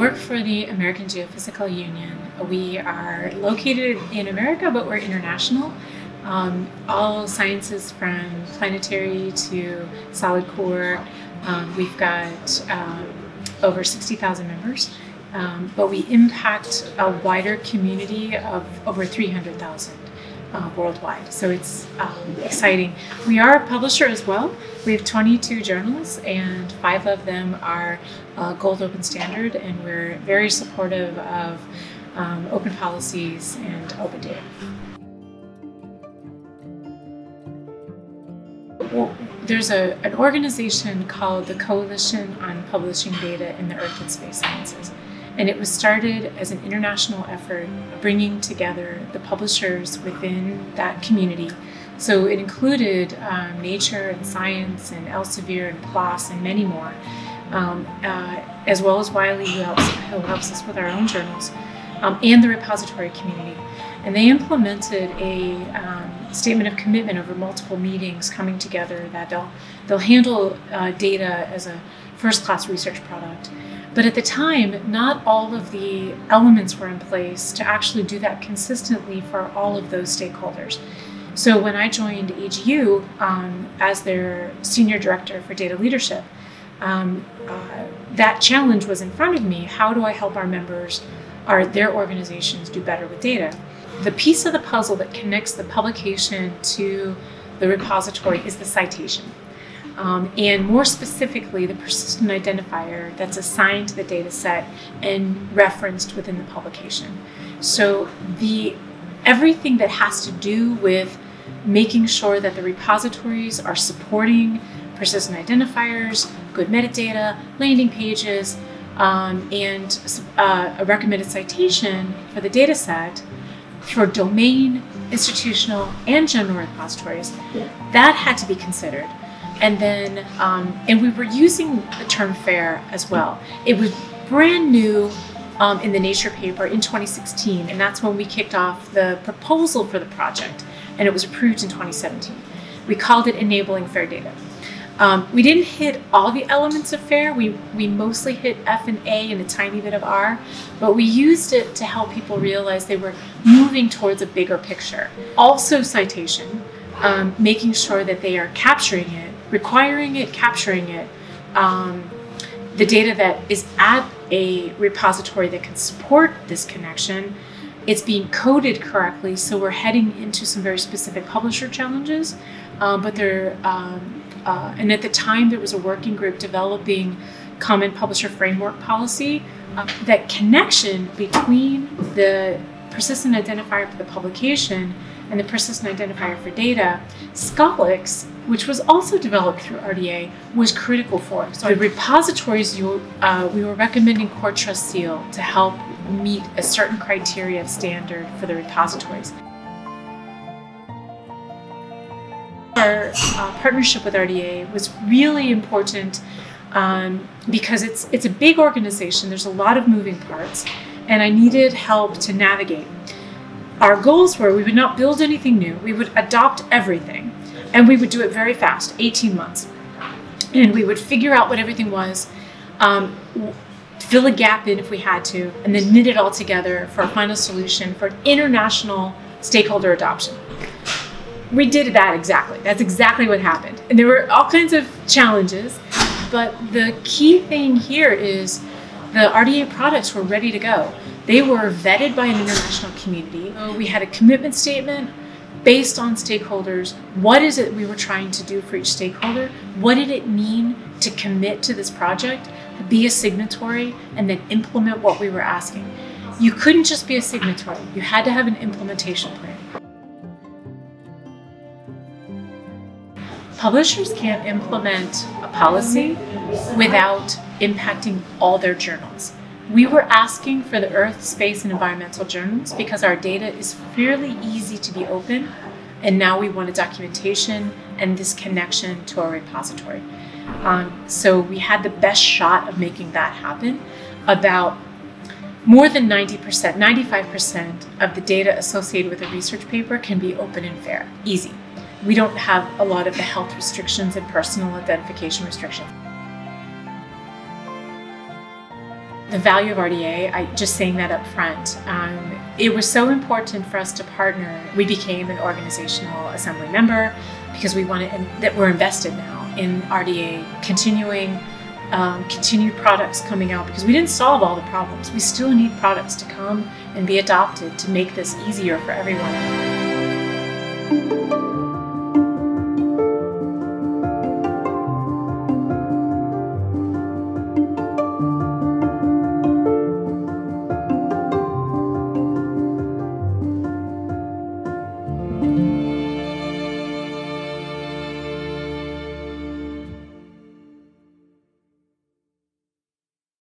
work for the American Geophysical Union. We are located in America, but we're international. All sciences from planetary to solid core. We've got over 60,000 members, but we impact a wider community of over 300,000 worldwide. So it's exciting. We are a publisher as well. We have 22 journals, and 5 of them are Gold Open Standard, and we're very supportive of open policies and open data. Well, there's an organization called the Coalition on Publishing Data in the Earth and Space Sciences. And it was started as an international effort bringing together the publishers within that community. So it included Nature and Science and Elsevier and PLOS and many more, as well as Wiley, who helps us with our own journals, and the repository community. And they implemented a statement of commitment over multiple meetings coming together that they'll handle data as a first-class research product. But at the time, not all of the elements were in place to actually do that consistently for all of those stakeholders. So when I joined AGU as their senior director for data leadership, that challenge was in front of me. How do I help our members, their organizations, do better with data? The piece of the puzzle that connects the publication to the repository is the citation. And more specifically, the persistent identifier that's assigned to the data set and referenced within the publication. So everything that has to do with making sure that the repositories are supporting persistent identifiers, good metadata, landing pages, and a recommended citation for the data set for domain, institutional, and general repositories, that had to be considered. And then, and we were using the term FAIR as well. It was brand new in the Nature paper in 2016, and that's when we kicked off the proposal for the project, and it was approved in 2017. We called it Enabling Fair Data. We didn't hit all the elements of FAIR. We mostly hit F and A and a tiny bit of R, but we used it to help people realize they were moving towards a bigger picture. Also citation, making sure that they are capturing it, requiring it, capturing it, the data that is at a repository that can support this connection. It's being coded correctly, so we're heading into some very specific publisher challenges, but and at the time there was a working group developing common publisher framework policy. That connection between the persistent identifier for the publication and the persistent identifier for data, SCOLIX, which was also developed through RDA, was critical for it. So the repositories, we were recommending Core Trust Seal to help meet a certain criteria of standard for the repositories. Our partnership with RDA was really important because it's a big organization. There's a lot of moving parts, and I needed help to navigate. Our goals were we would not build anything new. We would adopt everything, and we would do it very fast, 18 months. And we would figure out what everything was, fill a gap in if we had to, and then knit it all together for a final solution for international stakeholder adoption. We did that exactly. That's exactly what happened. And there were all kinds of challenges, but the key thing here is the RDA products were ready to go. They were vetted by an international community. We had a commitment statement based on stakeholders. What is it we were trying to do for each stakeholder? What did it mean to commit to this project, be a signatory, and then implement what we were asking? You couldn't just be a signatory. You had to have an implementation plan. Publishers can't implement a policy without impacting all their journals. We were asking for the Earth, Space, and Environmental journals because our data is fairly easy to be open, and now we want a documentation and this connection to our repository. So we had the best shot of making that happen. About more than 90%, 95% of the data associated with a research paper can be open and fair, easy. We don't have a lot of the health restrictions and personal identification restrictions. The value of RDA, just saying that up front, it was so important for us to partner. We became an organizational assembly member because we wanted, and that we're invested now in RDA continuing, continued products coming out, because we didn't solve all the problems. We still need products to come and be adopted to make this easier for everyone.